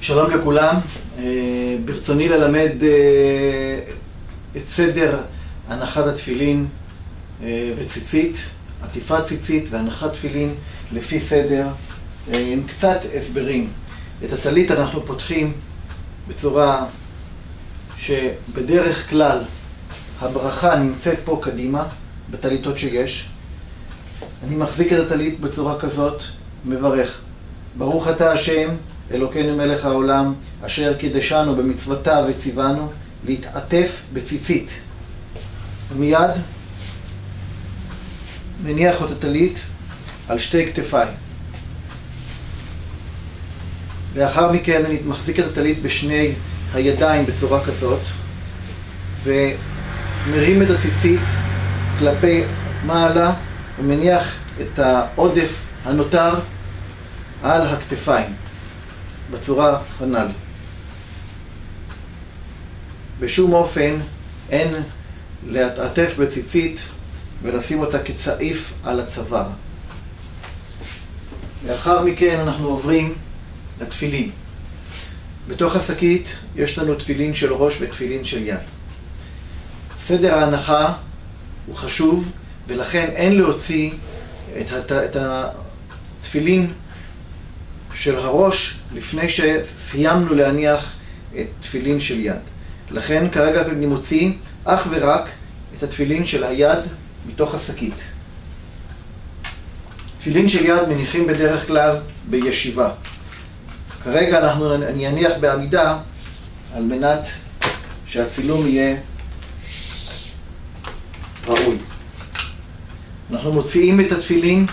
שלום לכולם, ברצוני ללמד את סדר הנחת התפילין בציצית, עטיפת ציצית והנחת תפילין לפי סדר עם קצת הסברים. את הטלית אנחנו פותחים בצורה שבדרך כלל הברכה נמצאת פה קדימה, בטליתות שיש. אני מחזיק את הטלית בצורה כזאת, מברך. ברוך אתה השם, אלוקינו מלך העולם, אשר קידשנו במצוותיו וציוונו להתעטף בציצית. ומיד מניח את הטלית על שתי כתפיי. לאחר מכן אני מחזיק את הטלית בשני הידיים בצורה כזאת, ומרים את הציצית כלפי מעלה, ומניח את העודף הנותר על הכתפיים, בצורה הנ"ל. בשום אופן אין להתעטף בציצית ולשים אותה כצעיף על הצוואר. לאחר מכן אנחנו עוברים לתפילין. בתוך השקית יש לנו תפילין של ראש ותפילין של יד. סדר ההנחה הוא חשוב, ולכן אין להוציא את התפילין של הראש לפני שסיימנו להניח את תפילין של יד. לכן כרגע אני מוציא אך ורק את התפילין של היד מתוך השקית. תפילין של יד מניחים בדרך כלל בישיבה. כרגע אני אניח בעמידה על מנת שהצילום יהיה ראוי. אנחנו מוציאים את התפילין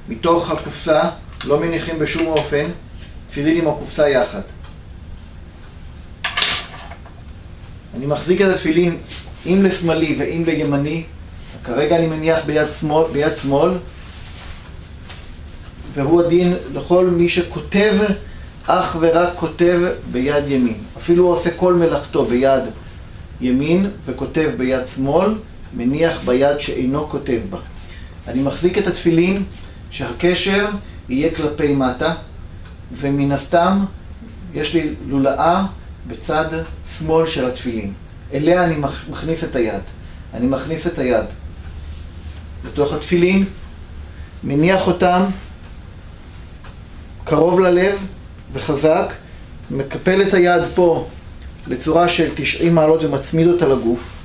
מתוך הקופסה, לא מניחים בשום אופן, תפילין עם הקופסה יחד. אני מחזיק את התפילין אם לשמאלי ואם לימני. כרגע אני מניח ביד שמאל, והוא הדין לכל מי שכותב, אך ורק כותב ביד ימין. אפילו הוא עושה כל מלאכתו ביד ימין וכותב ביד שמאל, מניח ביד שאינו כותב בה. אני מחזיק את התפילין שהקשר יהיה כלפי מטה, ומן הסתם יש לי לולאה בצד שמאל של התפילין. אליה אני מכניס את היד. אני מכניס את היד לתוך התפילין, מניח אותם קרוב ללב וחזק, מקפל את היד פה לצורה של 90 מעלות ומצמיד אותה לגוף.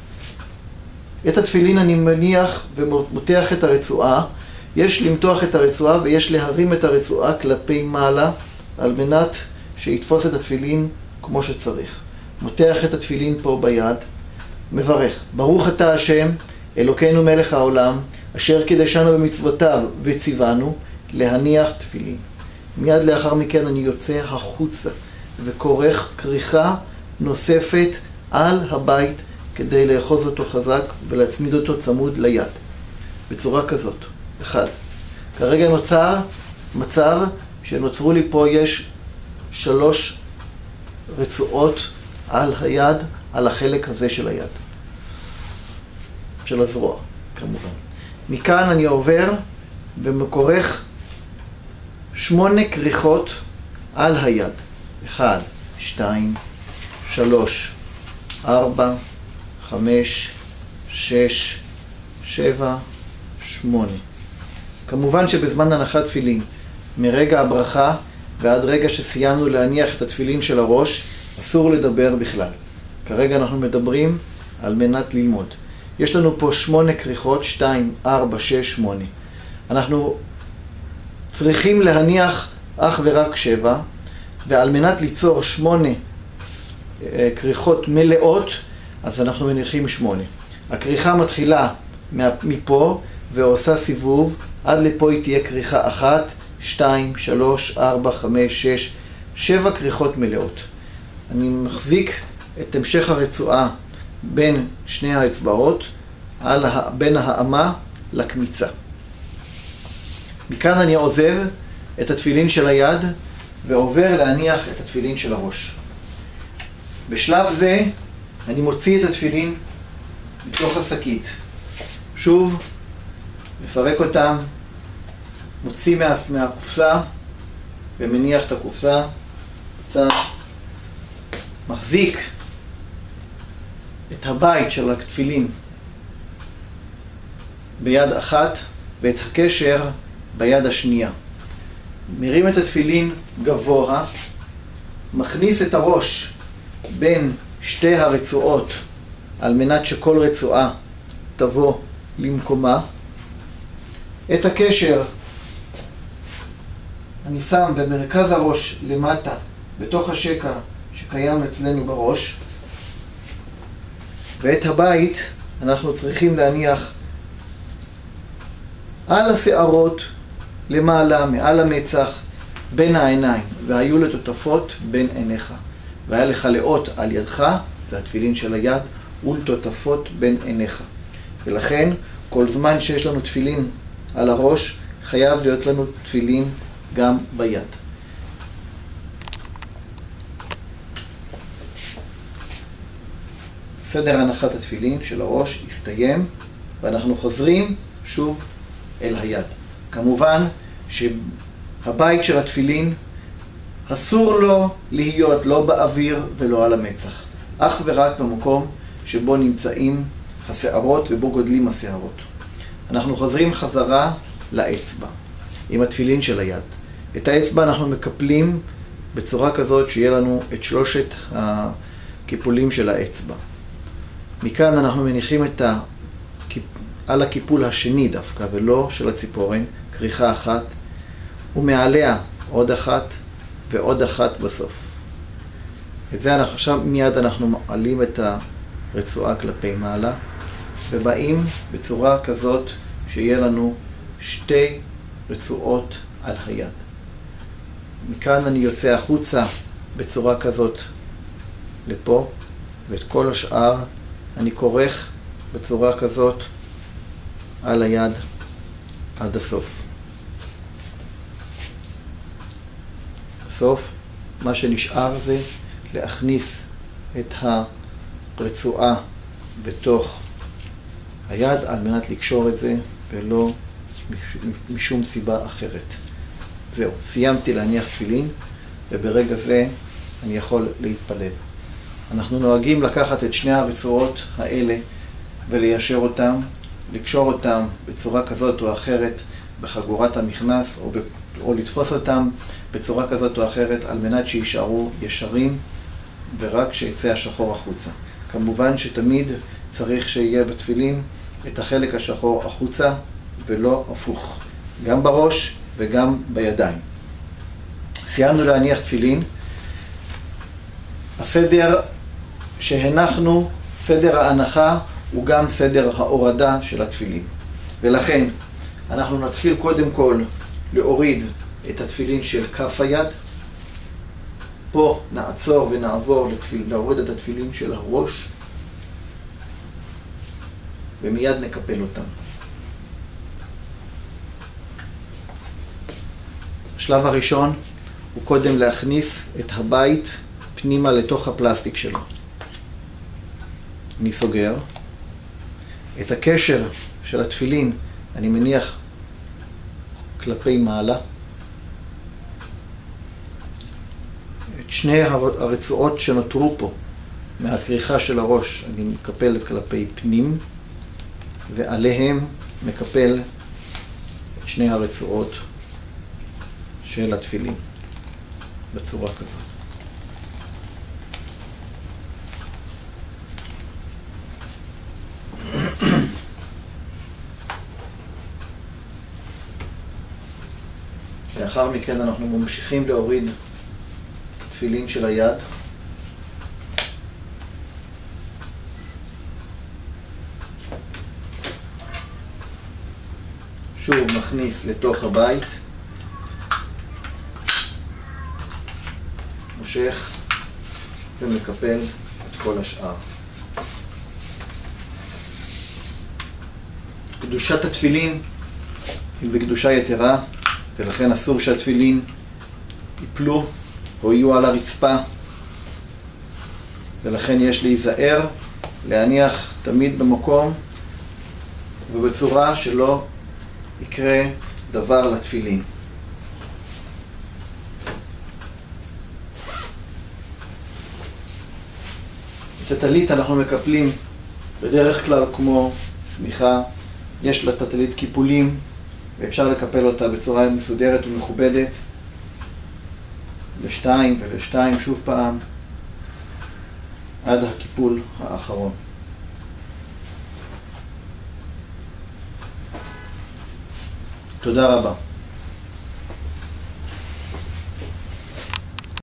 את התפילין אני מניח ומותח את הרצועה. יש למתוח את הרצועה ויש להרים את הרצועה כלפי מעלה על מנת שיתפוס את התפילין כמו שצריך. מותח את התפילין פה ביד, מברך. ברוך אתה השם, אלוקינו מלך העולם, אשר קידשנו במצוותיו וציוונו להניח תפילין. מיד לאחר מכן אני יוצא החוצה וכורך כריכה נוספת על הבית כדי לאחוז אותו חזק ולהצמיד אותו צמוד ליד. בצורה כזאת. אחד. כרגע נוצר מצב שנוצרו לי פה יש 3 רצועות על היד, על החלק הזה של היד. של הזרוע, כמובן. מכאן אני עובר ומכורך 8 כריכות על היד. 1, 2, 3, 4, 5, 6, 7, 8. כמובן שבזמן הנחת תפילין, מרגע הברכה ועד רגע שסיימנו להניח את התפילין של הראש, אסור לדבר בכלל. כרגע אנחנו מדברים על מנת ללמוד. יש לנו פה 8 כריכות, 2, 4, 6, 8. אנחנו צריכים להניח אך ורק 7, ועל מנת ליצור 8 כריכות מלאות, אז אנחנו מניחים 8. הכריכה מתחילה מפה ועושה סיבוב, עד לפה היא תהיה כריכה 1, 2, 3, 4, 5, 6, 7 כריכות מלאות. אני מחזיק את המשך הרצועה בין שני האצבעות, בין האמה לקמיצה. מכאן אני עוזב את התפילין של היד ועובר להניח את התפילין של הראש. בשלב זה אני מוציא את התפילין מתוך השקית. שוב, מפרק אותם, מוציא מהקופסה ומניח את הקופסה בצד מחזיק את הבית של התפילין ביד אחת ואת הקשר ביד השנייה. מרים את התפילין גבוה, מכניס את הראש בין שתי הרצועות על מנת שכל רצועה תבוא למקומה. את הקשר אני שם במרכז הראש למטה, בתוך השקע שקיים אצלנו בראש, ואת הבית אנחנו צריכים להניח על השערות למעלה, מעל המצח, בין העיניים, והיו לטוטפות בין עיניך. והיה לך לאות על ידך, זה התפילין של היד, ולטוטפות בין עיניך. ולכן, כל זמן שיש לנו תפילין על הראש, חייב להיות לנו תפילין גם ביד. סדר הנחת התפילין של הראש הסתיים, ואנחנו חוזרים שוב אל היד. כמובן שהבית של התפילין אסור לו להיות לא באוויר ולא על המצח, אך ורק במקום שבו נמצאים השערות ובו גודלים השערות. אנחנו חוזרים חזרה לאצבע עם התפילין של היד. את האצבע אנחנו מקפלים בצורה כזאת שיהיה לנו את שלושת הקיפולים של האצבע. מכאן אנחנו מניחים על הקיפול השני דווקא, ולא של הציפורן, כריכה אחת, ומעליה עוד אחת ועוד אחת בסוף. את זה עכשיו מיד אנחנו מעלים את הרצועה כלפי מעלה, ובאים בצורה כזאת שיהיה לנו שתי רצועות על היד. מכאן אני יוצא החוצה בצורה כזאת לפה, ואת כל השאר אני כורך בצורה כזאת על היד עד הסוף. בסוף מה שנשאר זה להכניס את הרצועה בתוך היד על מנת לקשור את זה ולא משום סיבה אחרת. זהו, סיימתי להניח תפילין, וברגע זה אני יכול להתפלל. אנחנו נוהגים לקחת את שני הרצועות האלה וליישר אותם, לקשור אותם בצורה כזאת או אחרת בחגורת המכנס, או לתפוס אותם בצורה כזאת או אחרת על מנת שישארו ישרים ורק שיצא השחור החוצה. כמובן שתמיד צריך שיהיה בתפילין את החלק השחור החוצה ולא הפוך, גם בראש וגם בידיים. סיימנו להניח תפילין. הסדר שהנחנו, סדר ההנחה, הוא גם סדר ההורדה של התפילין. ולכן אנחנו נתחיל קודם כל להוריד את התפילין של כף היד. פה נעצור ונעבור להוריד את התפילין של הראש, ומיד נקפל אותם. השלב הראשון הוא קודם להכניס את הבית פנימה לתוך הפלסטיק שלו. אני סוגר. את הקשר של התפילין אני מניח כלפי מעלה. את שני הרצועות שנותרו פה מהכריכה של הראש אני מקפל כלפי פנים, ועליהם מקפל את שני הרצועות של התפילין בצורה כזו. לאחר מכן אנחנו ממשיכים להוריד תפילין של היד. שוב מכניס לתוך הבית, מושך ומקפל את כל השאר. קדושת התפילין היא בקדושה יתרה, ולכן אסור שהתפילין ייפלו או יהיו על הרצפה, ולכן יש להיזהר להניח תמיד במקום ובצורה שלא יקרה דבר לתפילין. את הטלית אנחנו מקפלים בדרך כלל כמו שמיכה, יש לטלית קיפולים, ואפשר לקפל אותה בצורה מסודרת ומכובדת, לשתיים ולשתיים שוב פעם, עד הקיפול האחרון. תודה רבה.